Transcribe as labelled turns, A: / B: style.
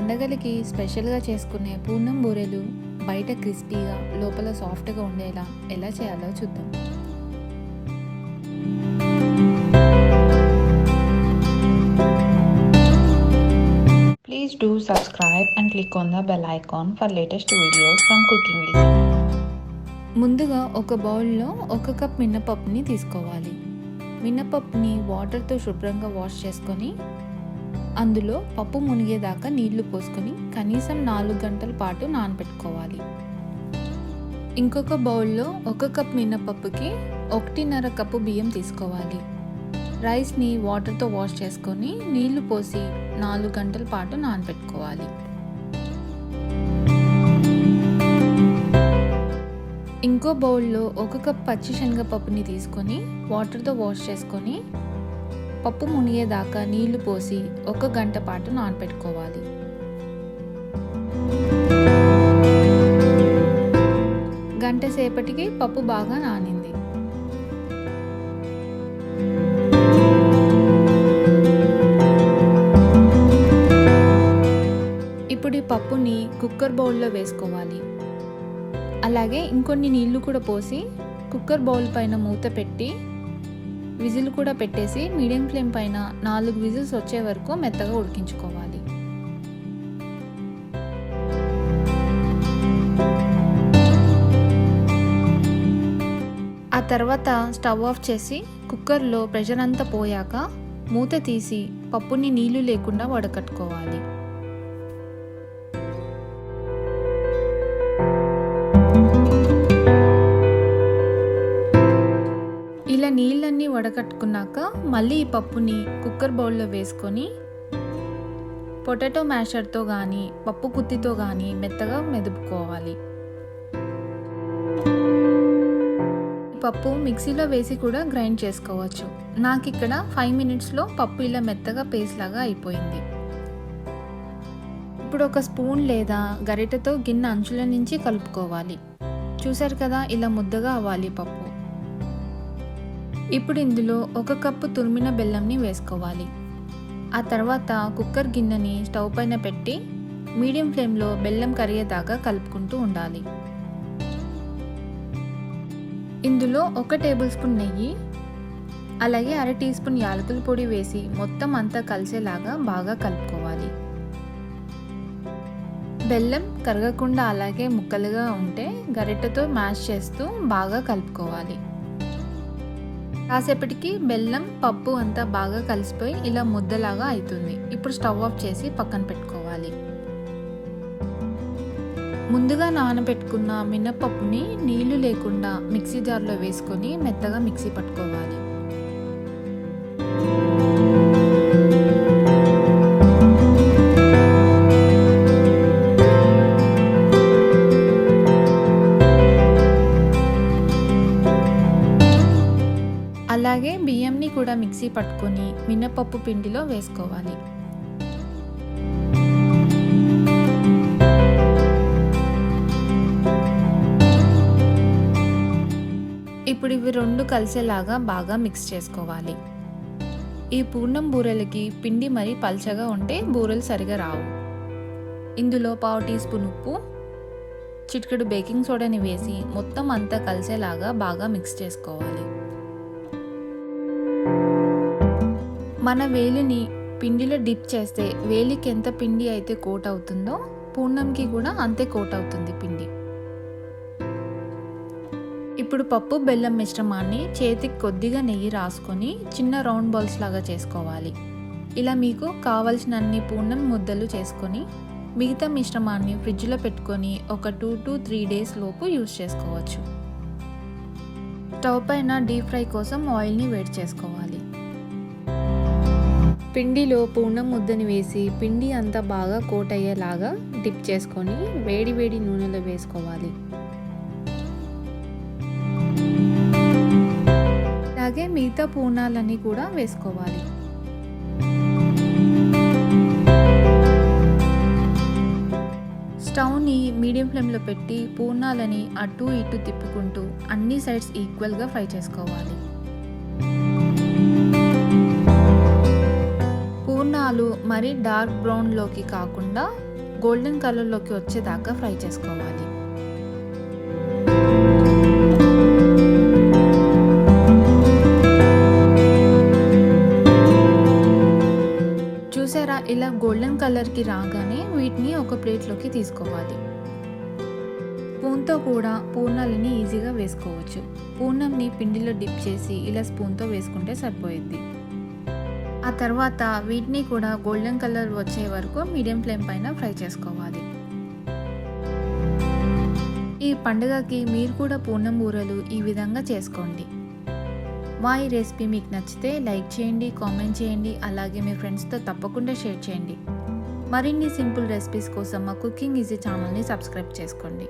A: పండగలకి స్పెషల్గా చేసుకునే పూర్ణం బూరెలు బయట క్రిస్పీగా లోపల సాఫ్ట్గా ఉండేలా ఎలా చేయాలో చూద్దాం.
B: Please do subscribe and click on the bell icon for latest videos from cooking list.
A: ముందుగా ఒక బౌల్లో 1 కప్ మినపప్పుని తీసుకోవాలి. మినపప్పుని వాటర్తో శుభ్రంగా వాష్ చేసుకొని అందులో పప్పు మునిగేదాకా నీళ్లు పోసుకొని కనీసం 4 గంటల పాటు నానబెట్టుకోవాలి. ఇంకొక బౌల్లో 1 కప్ మినపప్పుకి 1.5 కప్పు బియ్యం తీసుకోవాలి. రైస్ని వాటర్తో వాష్ చేసుకొని నీళ్లు పోసి 4 గంటల పాటు నానబెట్టుకోవాలి. ఇంకో బౌల్లో 1 కప్ పచ్చి శనగపప్పుని తీసుకొని వాటర్తో వాష్ చేసుకొని పప్పు మునిగేదాకా నీళ్లు పోసి 1 గంట పాటు నానబెట్టుకోవాలి. గంట సేపటికి పప్పు బాగా నానింది. ఇప్పుడు ఈ పప్పుని కుక్కర్ బౌల్లో వేసుకోవాలి. అలాగే ఇంకొన్ని నీళ్లు కూడా పోసి కుక్కర్ బౌల్ పైన మూత పెట్టి విజిల్ కూడా పెట్టేసి మీడియం ఫ్లేమ్ పైన 4 విజిల్స్ వచ్చే వరకు మెత్తగా ఉడికించుకోవాలి. ఆ తర్వాత స్టవ్ ఆఫ్ చేసి కుక్కర్లో ప్రెషర్ అంతా పోయాక మూత తీసి పప్పుని నీళ్లు లేకుండా వడకట్టుకోవాలి. ఇలా నీళ్ళన్నీ వడకట్టుకున్నాక మళ్ళీ ఈ పప్పుని కుక్కర్ బౌల్లో వేసుకొని పొటాటో మ్యాషర్తో కానీ పప్పు గుత్తితో కానీ మెత్తగా మెదుపుకోవాలి. పప్పు మిక్సీలో వేసి కూడా గ్రైండ్ చేసుకోవచ్చు. నాకు ఇక్కడ 5 మినిట్స్లో పప్పు ఇలా మెత్తగా పేస్ట్ లాగా అయిపోయింది. ఇప్పుడు ఒక స్పూన్ లేదా గరిటెతో గిన్నె అంచుల నుంచి కలుపుకోవాలి. చూసారు కదా, ఇలా ముద్దగా అవ్వాలి పప్పు. ఇప్పుడు ఇందులో 1 కప్పు తురిమిన బెల్లంని వేసుకోవాలి. ఆ తర్వాత కుక్కర్ గిన్నెని స్టవ్ పైన పెట్టి మీడియం ఫ్లేమ్లో బెల్లం కరిగేదాకా కలుపుకుంటూ ఉండాలి. ఇందులో 1 టేబుల్ స్పూన్ నెయ్యి అలాగే 1/2 టీ స్పూన్ యాలకుల పొడి వేసి మొత్తం అంతా కలిసేలాగా బాగా కలుపుకోవాలి. బెల్లం కరగకుండా అలాగే ముక్కలుగా ఉంటే గరిటెతో మ్యాష్ చేస్తూ బాగా కలుపుకోవాలి. కాసేపటికి బెల్లం పప్పు అంతా బాగా కలిసిపోయి ఇలా ముద్దలాగా అవుతుంది. ఇప్పుడు స్టవ్ ఆఫ్ చేసి పక్కన పెట్టుకోవాలి. ముందుగా నానబెట్టుకున్న మినపప్పుని నీళ్లు లేకుండా మిక్సీ జార్లో వేసుకొని మెత్తగా మిక్సీ పట్టుకోవాలి. అలాగే బియ్యంని కూడా మిక్సీ పట్టుకొని మినపప్పు పిండిలో వేసుకోవాలి. ఇప్పుడు ఇవి రెండు కలిసేలాగా బాగా మిక్స్ చేసుకోవాలి. ఈ పూర్ణం బూరెలకి పిండి మరి పల్చగా ఉంటే బూరెలు సరిగా రావు. ఇందులో 1/2 టీ స్పూన్ ఉప్పు, చిటికెడు బేకింగ్ సోడాని వేసి మొత్తం అంతా కలిసేలాగా బాగా మిక్స్ చేసుకోవాలి. మన వేలిని పిండిలో డిప్ చేస్తే వేలికి ఎంత పిండి అయితే కోట్ అవుతుందో పూర్ణంకి కూడా అంతే కోట్ అవుతుంది పిండి. ఇప్పుడు పప్పు బెల్లం మిశ్రమాన్ని చేతికి కొద్దిగా నెయ్యి రాసుకొని చిన్న రౌండ్ బాల్స్ లాగా చేసుకోవాలి. ఇలా మీకు కావలసినన్ని పూర్ణం ముద్దలు చేసుకొని మిగతా మిశ్రమాన్ని ఫ్రిడ్జ్లో పెట్టుకొని ఒక 2 to 3 డేస్ లోపు యూజ్ చేసుకోవచ్చు. స్టవ్ పైన డీప్ ఫ్రై కోసం ఆయిల్ని వేడి చేసుకోవాలి. పిండిలో పూర్ణం ముద్దని వేసి పిండి అంతా బాగా కోట్ అయ్యేలాగా డిప్ చేసుకొని వేడి వేడి నూనెలో వేసుకోవాలి. అలాగే మిగతా పూర్ణాలన్నీ కూడా వేసుకోవాలి. స్టవ్ని మీడియం ఫ్లేమ్లో పెట్టి పూర్ణాలని అటు ఇటు తిప్పుకుంటూ అన్ని సైడ్స్ ఈక్వల్గా ఫ్రై చేసుకోవాలి. పూర్ణాలు మరి డార్క్ బ్రౌన్లోకి కాకుండా గోల్డెన్ కలర్లోకి వచ్చేదాకా ఫ్రై చేసుకోవాలి. చూసారా, ఇలా గోల్డెన్ కలర్కి రాగానే వీటిని ఒక ప్లేట్లోకి తీసుకోవాలి. స్పూన్తో కూడా పూర్ణాలని ఈజీగా వేసుకోవచ్చు. పూర్ణంని పిండిలో డిప్ చేసి ఇలా స్పూన్తో వేసుకుంటే సరిపోయిద్ది. ఆ తర్వాత వీటిని కూడా గోల్డెన్ కలర్ వచ్చే వరకు మీడియం ఫ్లేమ్ పైన ఫ్రై చేసుకోవాలి. ఈ పండుగకి మీరు కూడా పూర్ణం బూరెలు ఈ విధంగా చేసుకోండి. మా ఈ రెసిపీ మీకు నచ్చితే లైక్ చేయండి, కామెంట్ చేయండి, అలాగే మీ ఫ్రెండ్స్తో తప్పకుండా షేర్ చేయండి. మరిన్ని సింపుల్ రెసిపీస్ కోసం మా కుకింగ్ ఈజీ ఛానల్ని సబ్స్క్రైబ్ చేసుకోండి.